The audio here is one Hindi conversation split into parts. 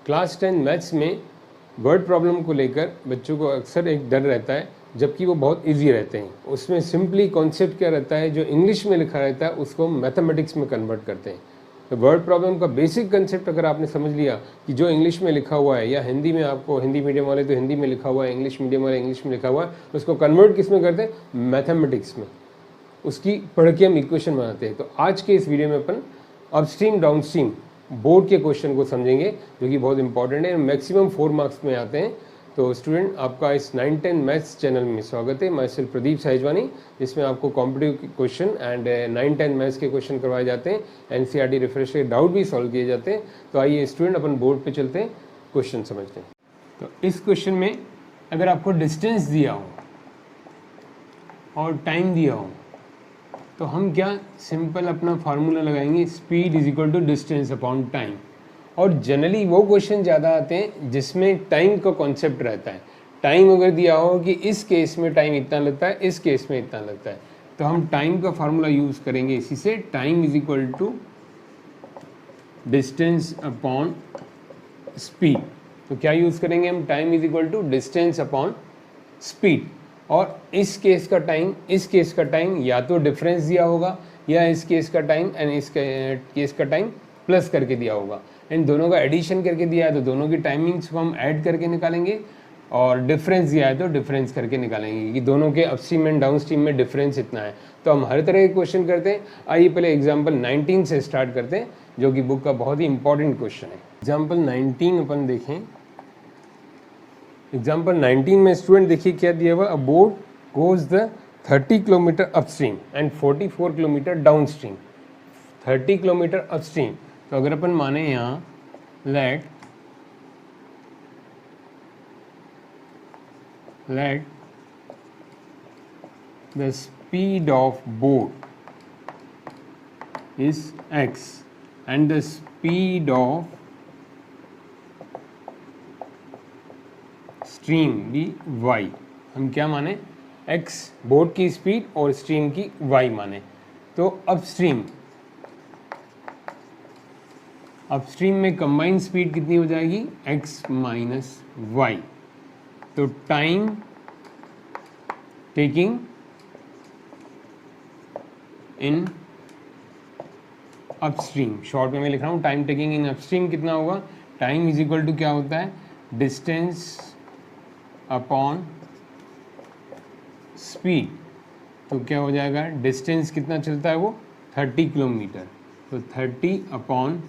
क्लास 10 मैथ्स में वर्ड प्रॉब्लम को लेकर बच्चों को अक्सर एक डर रहता है, जबकि वो बहुत इजी रहते हैं। उसमें सिंपली कॉन्सेप्ट क्या रहता है, जो इंग्लिश में लिखा रहता है उसको मैथमेटिक्स में कन्वर्ट करते हैं। तो वर्ड प्रॉब्लम का बेसिक कंसेप्ट अगर आपने समझ लिया कि जो इंग्लिश में लिखा हुआ है, या हिंदी में आपको, हिंदी मीडियम वाले तो हिंदी में लिखा हुआ है, इंग्लिश मीडियम वाले इंग्लिश में लिखा हुआ है, उसको कन्वर्ट किस में करते हैं? मैथमेटिक्स में। उसकी पढ़ के हम इक्वेशन बनाते हैं। तो आज के इस वीडियो में अपन अपस्ट्रीम डाउनस्ट्रीम बोर्ड के क्वेश्चन को समझेंगे, जो कि बहुत इंपॉर्टेंट है, मैक्सिमम 4 मार्क्स में आते हैं। तो स्टूडेंट, आपका इस 9-10 मैथ्स चैनल में स्वागत है। मैं सिर्फ प्रदीप साहिजवानी, जिसमें आपको कॉम्पिटिटिव क्वेश्चन एंड 9-10 मैथ्स के क्वेश्चन करवाए जाते हैं, एनसीईआरटी रिफ्रेश के डाउट भी सॉल्व किए जाते हैं। तो आइए स्टूडेंट, अपन बोर्ड पे चलते हैं, क्वेश्चन समझते हैं। तो इस क्वेश्चन में अगर आपको डिस्टेंस दिया हो और टाइम दिया हो, तो हम क्या सिंपल अपना फार्मूला लगाएंगे, speed is equal to distance upon time. और जनरली वो क्वेश्चन ज़्यादा आते हैं जिसमें टाइम का कॉन्सेप्ट रहता है। टाइम अगर दिया हो कि इस केस में टाइम इतना लगता है, इस केस में इतना लगता है, तो हम टाइम का फार्मूला यूज़ करेंगे इसी से, time is equal to distance upon speed. तो क्या यूज़ करेंगे हम? Time is equal to distance upon speed. और इस केस का टाइम, इस केस का टाइम या तो डिफरेंस दिया होगा, या इस केस का टाइम एंड इस केस का टाइम प्लस करके दिया होगा। इन दोनों का एडिशन करके दिया है तो दोनों की टाइमिंग्स को हम ऐड करके निकालेंगे, और डिफरेंस दिया है तो डिफरेंस करके निकालेंगे कि दोनों के अपस्ट्रीम एंड डाउनस्ट्रीम में डिफरेंस इतना है। तो हम हर तरह के क्वेश्चन करते हैं। आइए पहले एग्जाम्पल 19 से स्टार्ट करते हैं, जो कि बुक का बहुत ही इंपॉर्टेंट क्वेश्चन है। एग्जाम्पल 19 अपन देखें। एग्जाम्पल 19 में स्टूडेंट देखिए क्या दिया हुआ, अ boat goes the 30 kilometre upstream and 44 kilometre downstream. 30 kilometre upstream, तो अगर अपन माने यहाँ late the speed of boat is x and the speed of stream भी y। हम क्या माने? x बोट की स्पीड और स्ट्रीम की y माने। तो अपस्ट्रीम में कंबाइंड स्पीड कितनी हो जाएगी? x minus y. तो time taking in upstream, short में मैं लिख रहा हूँ, टाइम टेकिंग इन अपस्ट्रीम कितना होगा? टाइम इज इक्वल टू क्या होता है? Distance upon speed. तो क्या हो जाएगा? डिस्टेंस कितना चलता है वो? 30 किलोमीटर। तो 30 अपॉन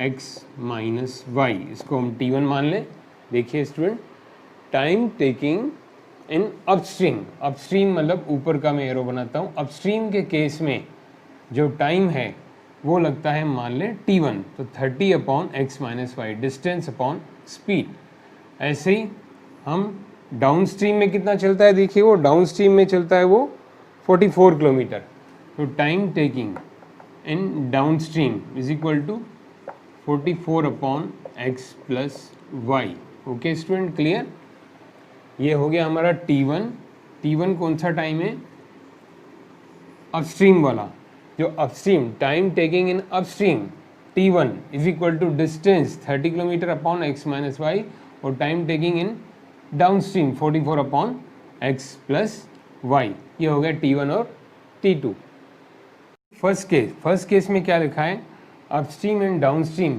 x माइनस वाई, इसको हम t1 मान लें। देखिए student, time taking in upstream, upstream मतलब ऊपर का मैं एरो बनाता हूँ। अपस्ट्रीम के केस में जो टाइम है वो लगता है, मान लें t1, तो 30 upon x minus y, distance upon speed. ऐसे ही हम डाउन स्ट्रीम में कितना चलता है, देखिए वो डाउन स्ट्रीम में चलता है वो 44 किलोमीटर। तो time taking in downstream is equal to 44 upon x plus y. Okay student, clear? ये हो गया हमारा t1। t1 कौन सा टाइम है? अपस्ट्रीम वाला। जो upstream, time taking in upstream t1 is equal to distance 30 kilometre upon x minus y, और time taking in downstream 44 upon x plus y. ये हो गया t1 और t2। फर्स्ट केस में क्या लिखा है? Upstream and downstream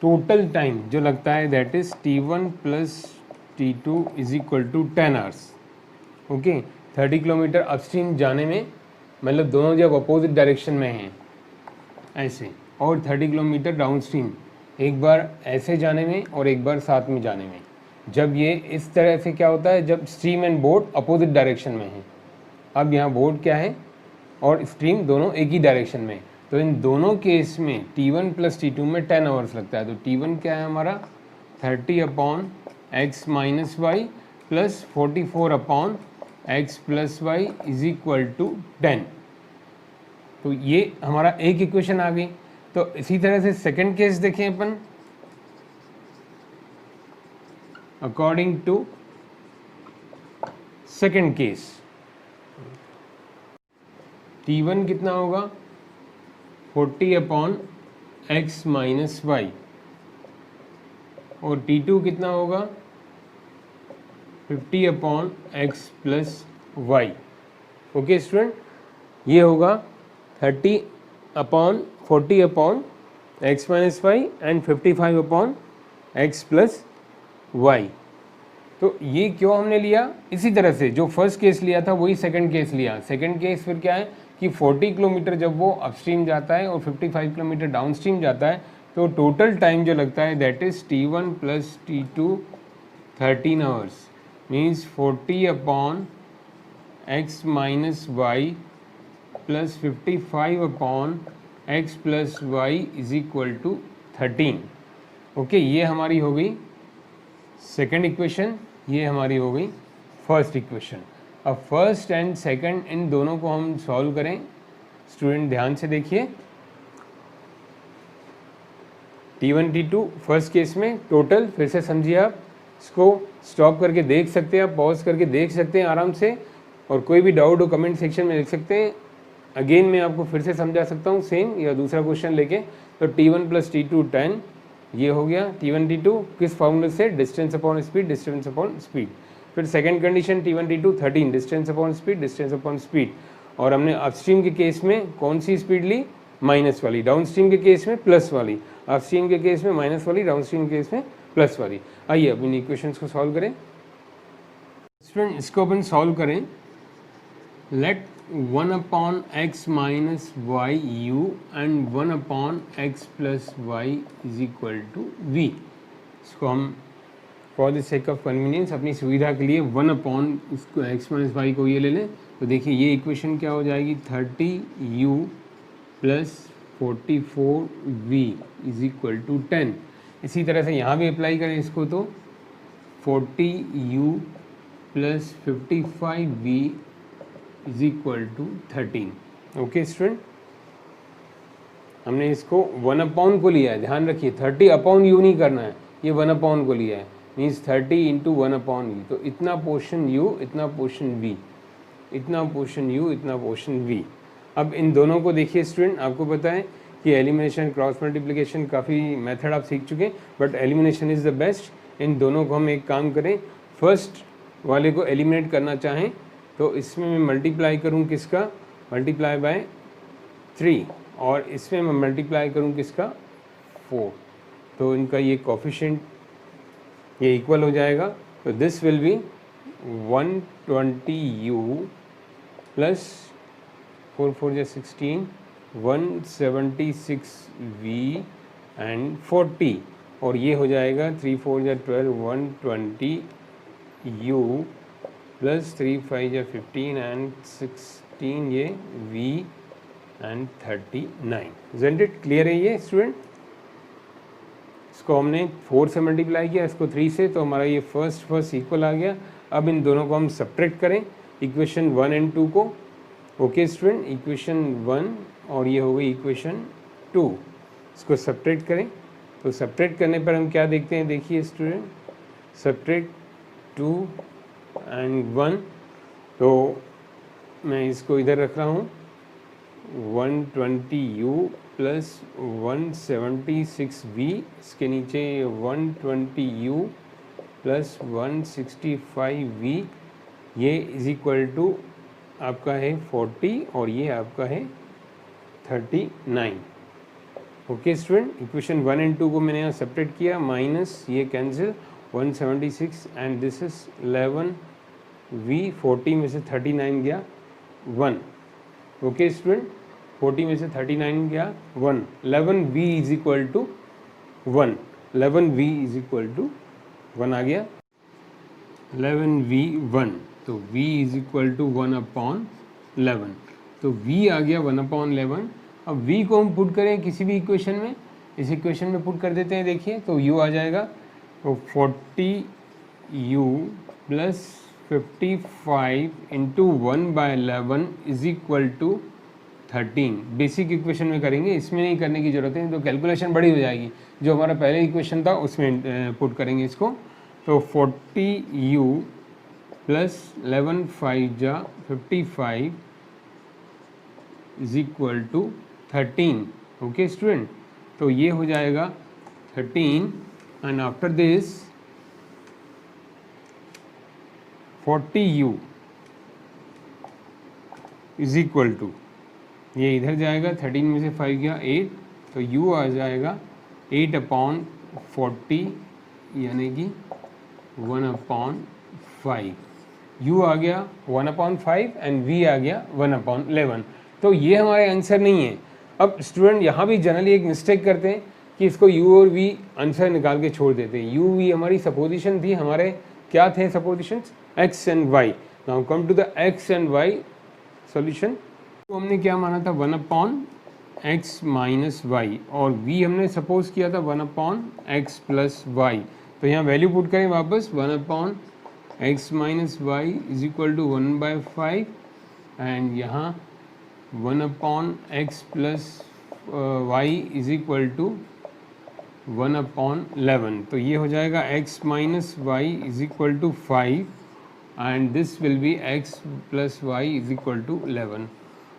total time जो लगता है that is t1 plus t2 is equal to 10 hours. Okay, 30 kilometre upstream जाने में, मतलब दोनों जब अपोजिट डायरेक्शन में हैं ऐसे, और 30 किलोमीटर डाउनस्ट्रीम, एक बार ऐसे जाने में और एक बार साथ में जाने में। जब ये इस तरह से क्या होता है, जब stream and boat opposite direction में है। अब यहाँ बोट क्या है और स्ट्रीम दोनों एक ही डायरेक्शन में, तो इन दोनों केस में t1 प्लस t2 में 10 आवर्स लगता है। तो t1 क्या है हमारा? 30 upon x minus y plus 44 upon x plus y is equal to 10। तो ये हमारा एक इक्वेशन आ गई। तो इसी तरह से सेकंड केस देखें अपन। According to second case, t1 कितना होगा? 40 अपॉन एक्स माइनस वाई और T2 कितना होगा 50 upon x plus y. Okay student, ये होगा 30 upon 40 upon x minus y and 55 upon x plus y. तो ये क्यों हमने लिया, इसी तरह से जो फर्स्ट केस लिया था वही सेकंड केस लिया। सेकंड केस फिर क्या है कि 40 किलोमीटर जब वो अपस्ट्रीम जाता है और 55 किलोमीटर डाउनस्ट्रीम जाता है, तो टोटल टाइम जो लगता है that is T1 plus T2 13 hours, means 40 upon x minus y plus 55 upon x plus y is equal to 13। Okay, ये हमारी हो गई सेकेंड इक्वेशन, ये हमारी हो गई फर्स्ट इक्वेशन। अब फर्स्ट एंड सेकंड इन दोनों को हम सॉल्व करें। स्टूडेंट ध्यान से देखिए, T1 T2 फर्स्ट केस में टोटल, फिर से समझिए आप, इसको स्टॉप करके देख सकते हैं, आप पॉज करके देख सकते हैं आराम से, और कोई भी डाउट हो कमेंट सेक्शन में लिख सकते हैं। अगेन मैं आपको फिर से समझा सकता हूँ सेम या दूसरा क्वेश्चन लेके। तो T1 प्लस T2 10, ये हो गया T1 T2 किस फॉर्मूले से, distance upon speed, distance upon speed. फिर second condition T1 T2 13, distance upon speed, distance upon speed. और हमने अपस्ट्रीम के केस में कौन सी स्पीड ली, माइनस वाली, डाउनस्ट्रीम के केस में प्लस वाली, अपस्ट्रीम के केस में माइनस वाली, डाउनस्ट्रीम के केस में प्लस वाली। आइए अब इन इक्वेशंस को सॉल्व करें। स्टूडेंट इसको अपन सॉल्व करें। Let 1 upon x minus why you and 1 upon x plus y is equal to v. इसको हम for the sake of convenience अपनी सुविधा के लिए 1 अपॉन इसको एक्स माइनस वाई को ये ले लें। तो देखिए ये इक्वेशन क्या हो जाएगी, 30u plus 44v is equal to 10। इसी तरह से यहाँ भी अप्लाई करें इसको, तो 40u plus 55v is equal to 13। Okay student, हमने इसको 1 अपॉन को लिया है, ध्यान रखिए 30 अपॉन यू नहीं करना है, ये 1 अपॉन को लिया है, मीन्स 30 इंटू 1 अपॉन वी। तो इतना पोर्शन u, इतना पोर्शन v, इतना पोर्शन u, इतना पोर्शन v। अब इन दोनों को देखिए स्टूडेंट, आपको पता है कि एलिमिनेशन, क्रॉस मल्टीप्लिकेशन काफ़ी मेथड आप सीख चुके हैं, but elimination is the best. इन दोनों को हम एक काम करें, फर्स्ट वाले को एलिमिनेट करना चाहें तो इसमें मैं मल्टीप्लाई करूं किसका, मल्टीप्लाई बाय 3, और इसमें मैं मल्टीप्लाई करूं किसका, 4। तो इनका ये कोफिशिएंट ये इक्वल हो जाएगा। तो this will B 120u plus 4 4 जा 16, 176v एंड 40, और ये हो जाएगा 3 4 जा 12, 120u प्लस 3 5 जा 15 एंड 16, ये v and 39। Isn't it clear है ये स्टूडेंट? इसको हमने 4 से मल्टीप्लाई किया, इसको 3 से, तो हमारा ये फर्स्ट इक्वल आ गया। अब इन दोनों को हम सब्ट्रैक्ट करें, इक्वेशन 1 एंड 2 को। ओके स्टूडेंट, इक्वेशन 1 और ये हो गई इक्वेशन 2, इसको सब्ट्रैक्ट करें। तो सब्ट्रैक्ट करने पर हम क्या देखते हैं, देखिए स्टूडेंट, सब्ट्रैक्ट 2 एंड 1, तो मैं इसको इधर रख रहा हूँ, 120u प्लस 176v, इसके नीचे 120u प्लस 165v, ये इज इक्वल टू आपका है 40 और ये आपका है 39। ओके स्टूडेंट, इक्वेशन 1 एंड 2 को मैंने यहाँ सेपरेट किया, माइनस ये cancel, 176 and this is 11v, 40 में से 39 गया 1। ओके स्टूडेंट, 40 में से 39 गया 1, 11v is equal to 1, 11v is equal to 1 आ गया, 11v1, तो v is equal to 1 upon 11, तो v आ गया 1 अपॉन 11। अब v को हम पुट करें किसी भी इक्वेशन में, इस इक्वेशन में पुट कर देते हैं, देखिए तो u आ जाएगा, तो 40u plus 55 into 1/11 is equal to 13। Basic equation में करेंगे, इसमें नहीं करने की ज़रूरत है, तो कैलकुलेशन बड़ी हो जाएगी। जो हमारा पहले इक्वेशन था उसमें पुट करेंगे इसको, तो 40u प्लस 11 5 जा 55 is equal to 13। Okay student, तो ये हो जाएगा 13 and after this 40u is equal to, ये इधर जाएगा, 13 में से 5 गया 8, तो u आ जाएगा 8/40 यानी कि 1/5, u आ गया 1/5 एंड v आ गया 1/11। तो ये हमारे आंसर नहीं है। अब स्टूडेंट यहाँ भी जनरली एक मिस्टेक करते हैं कि इसको u और v आंसर निकाल के छोड़ देते हैं। u v हमारी सपोजिशन थी, हमारे क्या थे suppositions, x and y। Now come to the x and y solution. तो हमने क्या माना था 1/x माइनस वाई, और v हमने सपोज किया था 1/x प्लस वाई। तो यहाँ वैल्यू पुट करें वापस, 1/x minus y is equal to 1/5 and यहाँ 1/x plus y is equal to 1/11। तो ये हो जाएगा x minus y is equal to 5 and this will be x plus y is equal to 11।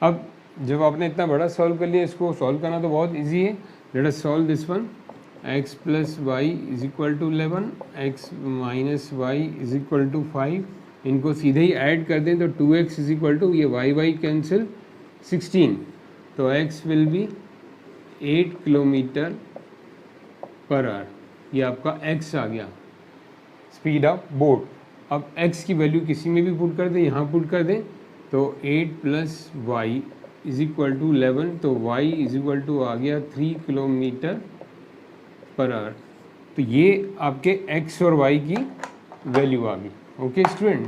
अब जब आपने इतना बड़ा सॉल्व कर लिया, इसको सॉल्व करना तो बहुत इजी है। Let us solve this one, x plus y is equal to 11, x minus y is equal to 5। इनको सीधे ही ऐड कर दें तो 2x इज इक्वल टू, ये y कैंसिल 16, तो x will be 8 kilometre per hour. ये आपका x आ गया, स्पीड ऑफ बोट। अब x की वैल्यू किसी में भी पुट कर दें, यहाँ पुट कर दें, तो 8 plus y is equal to 11, तो y इज इक्वल टू आ गया 3 किलोमीटर पर आवर। तो ये आपके x और y की वैल्यू आ गई। ओके स्टूडेंट,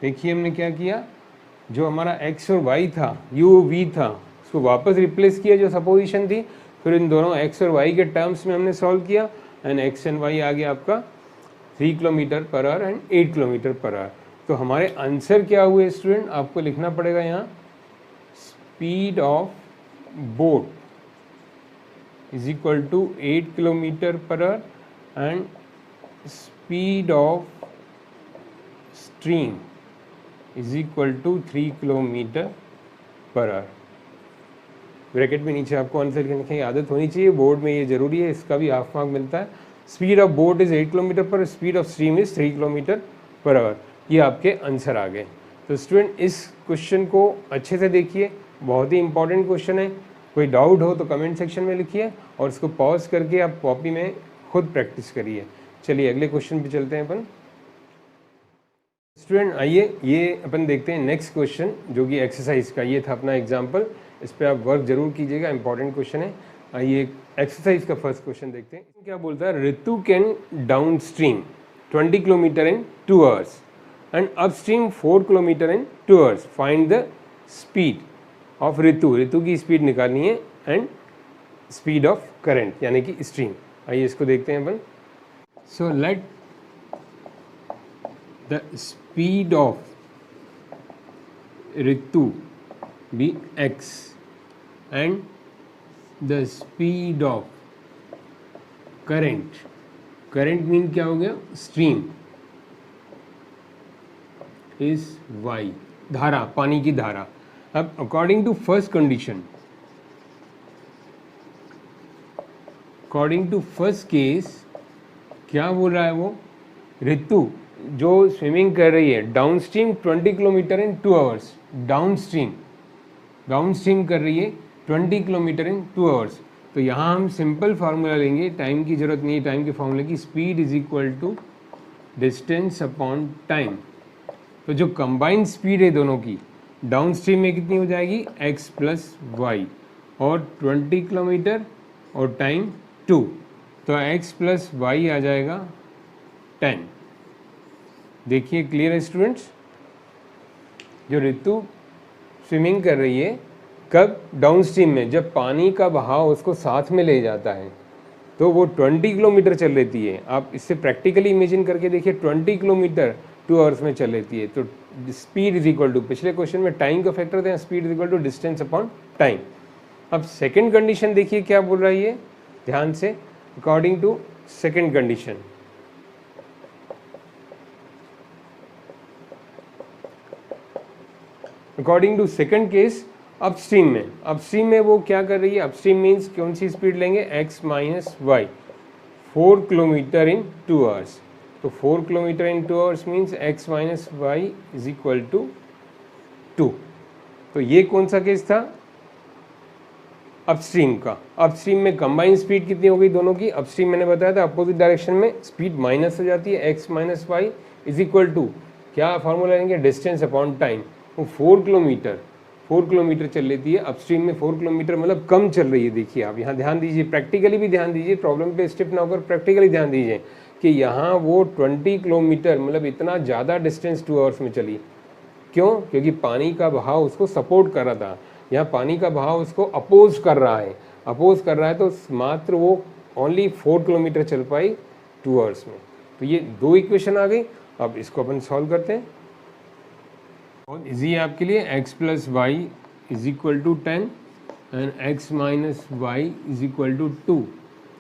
देखिए हमने क्या किया, जो हमारा x और y था, u v था, उसको वापस रिप्लेस किया जो सपोजिशन थी, फिर इन दोनों x और y के टर्म्स में हमने सॉल्व किया एंड x एंड y आ गया आपका 3 kilometre per hour and 8 kilometre per our. तो हमारे आंसर क्या हुए स्टूडेंट, आपको लिखना पड़ेगा यहाँ, speed of boat is equal to 8 kilometre per hour and speed of stream is equal to 3 kilometre per hour. Bracket में नीचे आपको आंसर लिखने की आदत होनी चाहिए, बोर्ड में ये जरूरी है, इसका भी हाफ मार्क मिलता है। Speed of boat is 8 kilometre per, speed of stream is 3 kilometre per hour. ये आपके आंसर आ गए। तो स्टूडेंट इस क्वेश्चन को अच्छे से देखिए, बहुत ही इंपॉर्टेंट क्वेश्चन है। कोई डाउट हो तो कमेंट सेक्शन में लिखिए और इसको पॉज करके आप कॉपी में खुद प्रैक्टिस करिए। चलिए अगले क्वेश्चन पे चलते हैं अपन। स्टूडेंट आइए ये अपन देखते हैं नेक्स्ट क्वेश्चन, जो कि एक्सरसाइज का, ये था अपना एग्जाम्पल, इस पर आप वर्क जरूर कीजिएगा, इंपॉर्टेंट क्वेश्चन है। आइए एक्सरसाइज का फर्स्ट क्वेश्चन देखते हैं। क्या बोलता है, Ritu can downstream 20 kilometre in 2 hours and upstream 4 kilometre in 2 hours. Find the speed of Ritu, Ritu की स्पीड निकालनी है, एंड स्पीड ऑफ करंट यानी कि स्ट्रीम। आइए इसको देखते हैं अपन। So let the speed of Ritu be x and the speed of current, current mean क्या हो गया, stream is y, धारा, पानी की धारा। अब according to first condition, according to first case क्या बोल रहा है वो, ऋतु जो स्विमिंग कर रही है down stream 20 kilometre in 2 hours, down stream कर रही है 20 किलोमीटर इन 2 आवर्स। तो यहाँ हम सिंपल फार्मूला लेंगे, टाइम की जरूरत नहीं है टाइम के फार्मूले की, speed is equal to distance upon time. तो जो कंबाइंड स्पीड है दोनों की डाउन स्ट्रीम में कितनी हो जाएगी, x प्लस वाई, और 20 किलोमीटर और टाइम 2, तो x प्लस वाई आ जाएगा 10। देखिए क्लियर है स्टूडेंट्स, जो ऋतु स्विमिंग कर रही है कब, डाउन स्ट्रीम में, जब पानी का बहाव उसको साथ में ले जाता है, तो वो 20 किलोमीटर चल लेती है। आप इससे प्रैक्टिकली इमेजिन करके देखिए, 20 किलोमीटर 2 आवर्स में चल लेती है। तो स्पीड इज इक्वल टू, पिछले क्वेश्चन में टाइम का फैक्टर था, speed is equal to distance upon time. अब सेकेंड कंडीशन देखिए क्या बोल रहा है ये, ध्यान से, according to second condition, according to second case, upstream में वो क्या कर रही है, अपस्ट्रीम मीन्स कौन सी स्पीड लेंगे, x minus y, 4 kilometre in 2 hours. तो 4 kilometre in 2 hours means x minus y is equal to 2। तो ये कौन सा केस था? अपस्ट्रीम का। अपस्ट्रीम में कंबाइन स्पीड कितनी हो गई दोनों की? अपस्ट्रीम मैंने बताया था अपोजिट डायरेक्शन में स्पीड माइनस हो जाती है, x minus y is equal to क्या फॉर्मूला लेंगे? Distance upon time. वो 4 किलोमीटर चल लेती है अपस्ट्रीम में। 4 किलोमीटर मतलब कम चल रही है। देखिए आप यहाँ ध्यान दीजिए, प्रैक्टिकली भी ध्यान दीजिए, प्रॉब्लम पे स्टिप ना होकर प्रैक्टिकली ध्यान दीजिए कि यहाँ वो 20 किलोमीटर मतलब इतना ज़्यादा डिस्टेंस 2 आवर्स में चली। क्यों? क्योंकि पानी का बहाव उसको सपोर्ट कर रहा था। यहाँ पानी का बहाव उसको अपोज कर रहा है, तो मात्र वो ओनली 4 किलोमीटर चल पाई 2 आवर्स में। तो ये दो इक्वेशन आ गई। अब इसको अपन सॉल्व करते हैं। बहुत ईजी है आपके लिए। x plus y is equal to 10 and x minus y is equal to 2।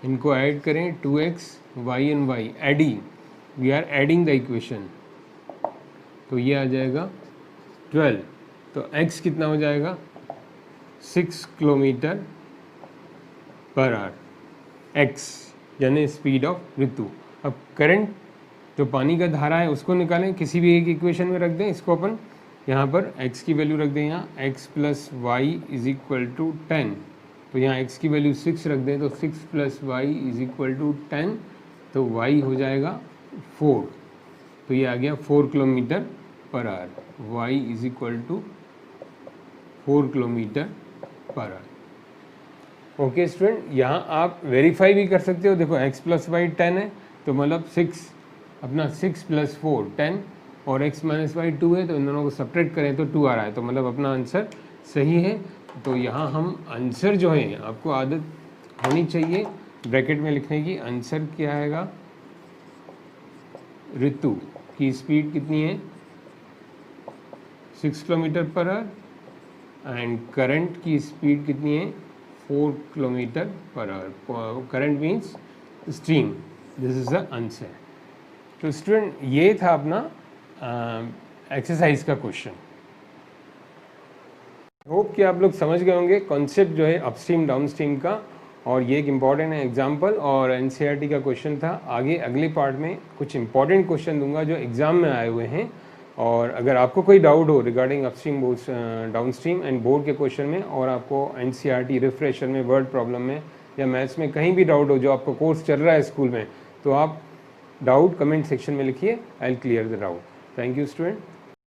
इनको ऐड करें 2x y and y adding, we are adding the equation. तो ये आ जाएगा 12। तो x कितना हो जाएगा? 6 किलोमीटर पर आवर, x यानी स्पीड ऑफ ऋतु। अब करंट जो पानी का धारा है उसको निकालें, किसी भी एक इक्वेशन में रख दें। इसको अपन यहाँ पर x की वैल्यू रख दें, यहाँ x plus y is equal to 10। तो यहाँ x की वैल्यू 6 रख दें, तो 6 plus y is equal to 10। तो y हो जाएगा 4। तो ये आ गया 4 kilometre per hour. y is equal to 4 kilometre per hour. Okay student, यहाँ आप वेरीफाई भी कर सकते हो। देखो x प्लस वाई 10 है, तो मतलब 6 अपना 6 प्लस 4 10 और x माइनस वाई 2 है, तो इन दोनों को सब्ट्रैक्ट करें तो 2 आ रहा है। तो मतलब अपना आंसर सही है। तो यहाँ हम आंसर जो है, आपको आदत होनी चाहिए ब्रैकेट में लिखने की। आंसर क्या आएगा? ऋतु की स्पीड कितनी है? 6 kilometre per hour and current की स्पीड कितनी है? 4 kilometre per our. Current means stream. This is the answer. तो स्टूडेंट ये था अपना एक्सरसाइज का क्वेश्चन। होप कि आप लोग समझ गए होंगे कॉन्सेप्ट जो है अपस्ट्रीम डाउनस्ट्रीम का। और ये एक इम्पॉर्टेंट है एग्जाम्पल और एनसीईआरटी का क्वेश्चन था। आगे अगले पार्ट में कुछ इंपॉर्टेंट क्वेश्चन दूंगा जो एग्जाम में आए हुए हैं। और अगर आपको कोई डाउट हो regarding upstream downstream and board के क्वेश्चन में, और आपको एनसीईआरटी रिफ्रेशर में, वर्ड प्रॉब्लम में या मैथ्स में कहीं भी डाउट हो, जो आपका कोर्स चल रहा है स्कूल में, तो आप डाउट कमेंट सेक्शन में लिखिए। I will clear the doubt. Thank you student.